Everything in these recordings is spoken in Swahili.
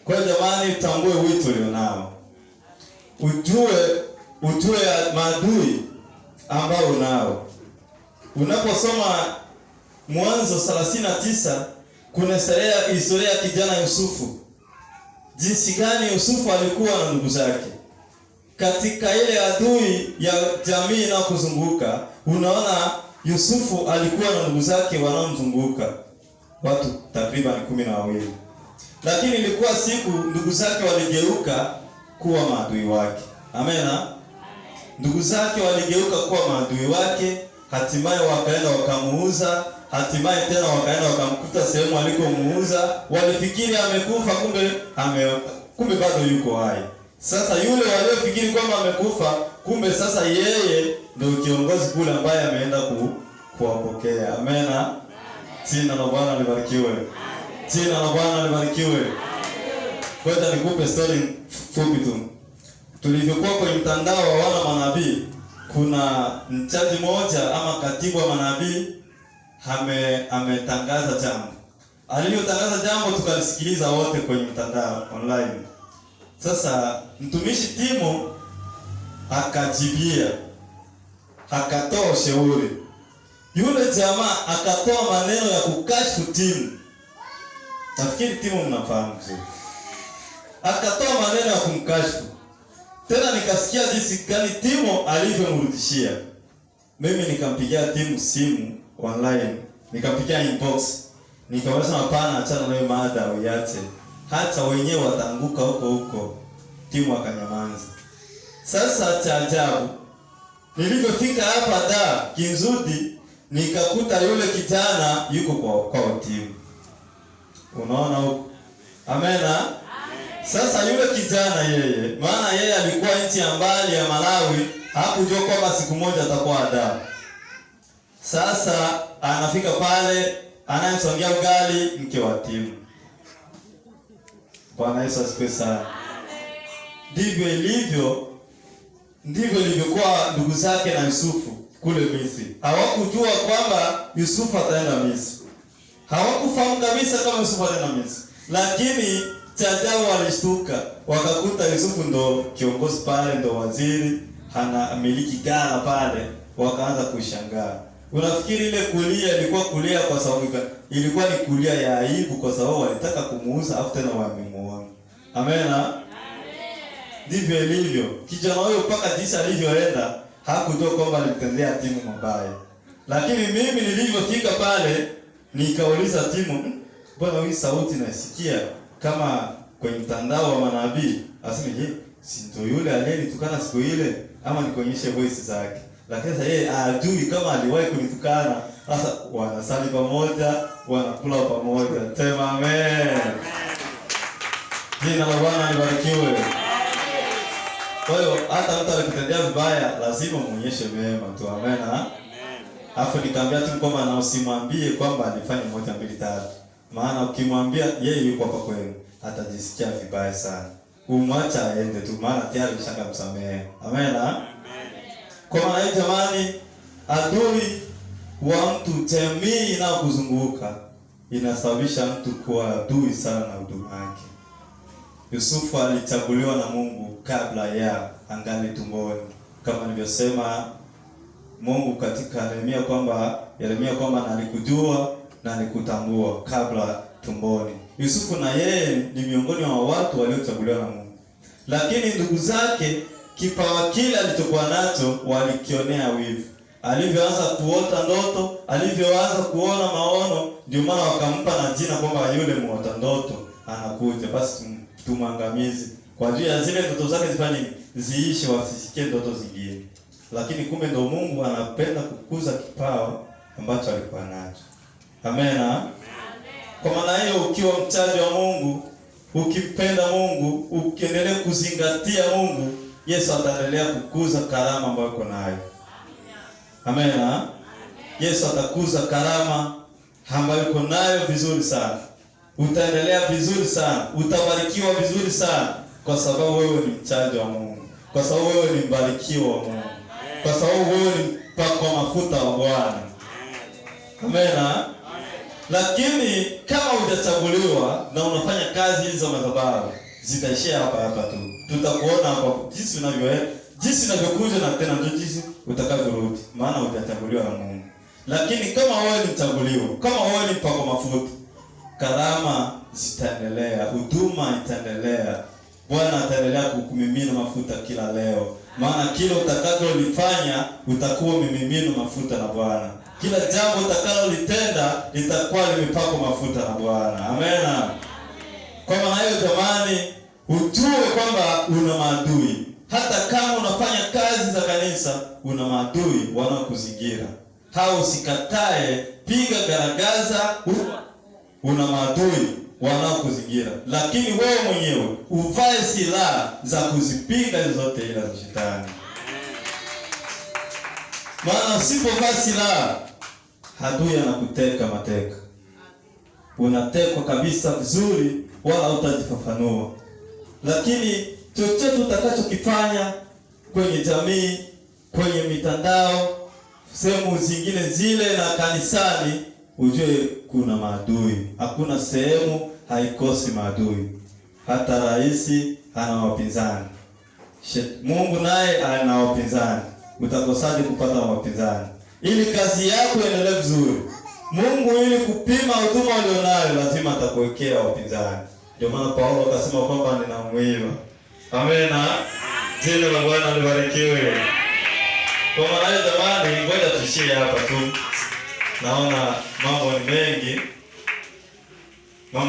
Kwa jamani, tambue wito ulionao. Ujue maadui ambao unao. Unaposoma Mwanzo 39 kuna historia ya kijana Yusufu. Jinsi gani Yusufu alikuwa na ndugu zake. Katika ile adui ya jamii inayokuzunguka, unaona Yusufu alikuwa na ndugu zake wanaomzunguka. Watu takriban 12. Lakini ilikuwa siku ndugu zake waligeuka kuwa maadui wake. Amena. Ndugu zake waligeuka kuwa maadui wake, hatimaye wakaenda wakamuuza, hatimaye tena wakaenda wakamkuta sehemu alikomuuza. Walifikiri amekufa, kumbe bado yuko hai. Sasa yule waliofikiri kwamba amekufa, kumbe sasa yeye ndio kiongozi kule ambaye ameenda kuwapokea. Amena. Jina la Bwana libarikiwe. Jina la Bwana libarikiwe. Ngoja nikupe story fupi tu. Tulivyokuwa kwenye mtandao wa wana manabii, kuna mchaji mmoja ama katibu wa manabii ametangaza jambo. Aliyotangaza jambo tukalisikiliza wote kwenye mtandao online. Sasa mtumishi Timo akajibia, akatoa ushauri. Yule jamaa akatoa maneno ya kukashifu Timo. Nafikiri Timo mnafahamu vizuri. Akatoa maneno ya kumkashifu. Tena nikasikia jinsi gani Timo alivyomrudishia. Mimi nikampigia Timo simu online, nikampigia inbox. Nikamwambia hapana, achana na hiyo mada uiache. Hata wenyewe wataanguka huko. Timo akanyamaza. Sasa cha ajabu, nilipofika hapa Kinzudi, nikakuta yule kijana yuko kwa Timo. Unaona huko? Amena. Sasa yule kijana yeye, maana yeye alikuwa nchi ya mbali ya Malawi, hakujua kwamba siku moja atakuwa Dar. Sasa anafika pale, anamsongea ugali mke wa Timo. Bwana Yesu asifiwe sana. Ndivyo ilivyokuwa ndugu zake na Yusufu kule Misri. Hawakujua kwamba Yusufu ataenda Misri. Hawakufahamu kabisa kama Yusufu ataenda Misri. Lakini chajao walishtuka, wakakuta Yusufu ndo kiongozi pale, ndo waziri, anamiliki ghala pale, wakaanza kushangaa. Unafikiri ile kulia ilikuwa kulia kwa sababu ilikuwa ni kulia ya aibu, kwa sababu walitaka kumuuza afu tena wamemuona. Amena. Ndivyo ilivyo. Kijana huyo mpaka jinsi alivyoenda, hakujua kwamba alimtendea Timo mabaya. Lakini mimi nilivyofika pale, nikauliza Timo, mbona hii sauti nasikia kama kwenye mtandao wa manabii? Asema, je, si ndio yule aliyenitukana siku ile, ama nikuonyeshe voice zake? Lakini sasa yeye ajui kama aliwahi kunitukana. Sasa wanasali pamoja, wanakula pamoja. Sema amen. Jina la Bwana libarikiwe. Kwa hiyo hata mtu akikutendea vibaya lazima muonyeshe mema tu. Amen. Alafu nikamwambia tu kwamba na usimwambie kwamba alifanya 1 2 3. Maana ukimwambia yeye yuko hapa kwenu, atajisikia vibaya sana. Umwacha aende tu, maana tayari ushakamsamehe. Amen. Kwa maana hiyo jamani, adui wa mtu, jamii inayokuzunguka inasababisha mtu kuwa adui sana na huduma yake. Yusufu alichaguliwa na Mungu kabla ya angali tumboni. Kama nilivyosema Mungu katika Yeremia kwamba nalikujua na nikutambua kabla tumboni. Yusufu na yeye ni miongoni mwa watu waliochaguliwa na Mungu. Lakini ndugu zake, kipawa kile alichokuwa nacho walikionea wivu. Alivyoanza kuota ndoto, alivyoanza kuona maono, ndio maana wakampa na jina kwamba yule muota ndoto anakuja, basi tumangamizi. Kwa ajili ya zile ndoto zake zifanye ziishe, wasisikie ndoto zingine. Lakini kumbe ndio Mungu anapenda kukuza kipawa ambacho alikuwa nacho. Amen. Kwa maana hiyo, ukiwa mchaji wa Mungu, ukipenda Mungu, ukiendelea kuzingatia Mungu, Yesu ataendelea kukuza karama ambayo uko nayo. Amen. Yesu atakuza karama ambayo uko nayo vizuri sana. Utaendelea vizuri sana, utabarikiwa vizuri sana, kwa sababu wewe ni mchaji wa Mungu, kwa sababu wewe ni mbarikiwa wa Mungu, kwa sababu wewe ni mpakwa mafuta wa Bwana. Amen. Lakini kama hujachaguliwa na unafanya kazi hizo madhabahu, zitaishia hapa hapa tu. Tutakuona hapa jinsi unavyokuja na tena ndio jinsi utakavyorudi, maana hujachaguliwa na Mungu. Lakini kama wewe ni mchaguliwa, kama wewe ni mpako mafuta, karama zitaendelea, huduma itaendelea. Bwana ataendelea kukumimina mafuta kila leo. Maana kila utakalolifanya utakuwa umimiminwa mafuta na Bwana. Kila jambo utakalolitenda litakuwa limepakwa mafuta na Bwana. Amen. Kwa maana hiyo jamani, ujue kwamba una maadui. Hata kama unafanya kazi za kanisa, una maadui wanaokuzingira. Hao usikatae, piga garagaza, una maadui wanaokuzingira. Lakini wewe mwenyewe uvae silaha za kuzipinga zote ila za shetani. Maana usipovaa silaha, adui anakuteka mateka. Unatekwa kabisa vizuri, wala utajifafanua. Lakini chochote utakachokifanya kwenye jamii, kwenye mitandao, sehemu zingine zile na kanisani, ujue kuna maadui. Hakuna sehemu haikosi maadui. Hata rais ana wapinzani. Mungu naye ana wapinzani. Utakosaje kupata wapinzani? Ili kazi yako iendelee vizuri, Mungu ili kupima huduma ulionayo lazima atakuwekea wapinzani. Ndio maana Paulo akasema kwamba ninamwiva. Amen. Jina la Bwana libarikiwe. Kwa maana jamani, ngoja tuishie hapa tu. Naona mambo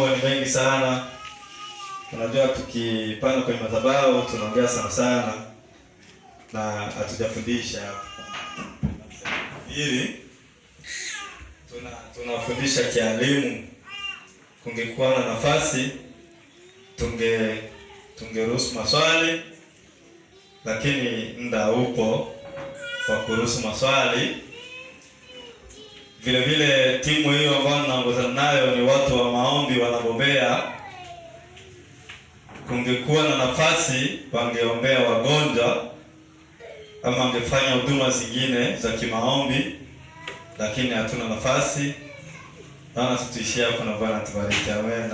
ni mengi sana. Unajua tukipanda kwenye madhabahu tunaongea sana na hatujafundisha. Ili tunafundisha kielimu. Kungekuwa na nafasi tungeruhusu maswali, lakini muda upo kwa kuruhusu maswali. Vile vile timu hiyo ambayo tunaongozana nayo ni watu wa maombi, wanagombea. Kungekuwa na nafasi wangeombea wagonjwa ama wangefanya huduma zingine za kimaombi, lakini hatuna nafasi. Naona tuishie hapo na Bwana tubariki. Amen.